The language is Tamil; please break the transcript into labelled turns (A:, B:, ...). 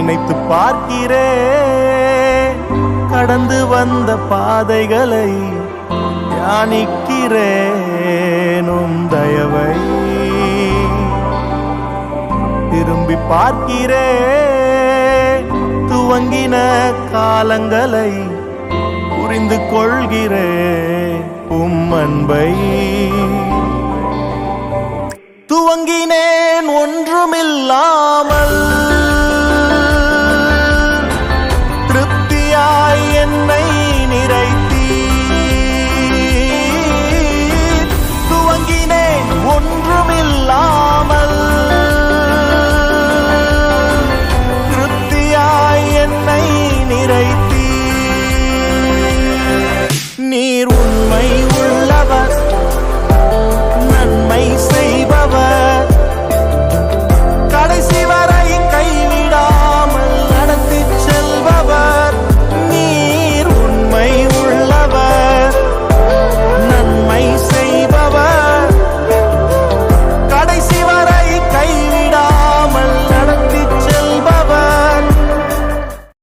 A: நினைத்து பார்க்கிறேன். கடந்து வந்த பாதைகளை தியானிக்கிறேன். உம் தயவை திரும்பி பார்க்கிறேன். துவங்கின காலங்களை புரிந்து கொள்கிறேன். உம் அன்பை துவங்கினேன் ஒன்றுமில்லாமல்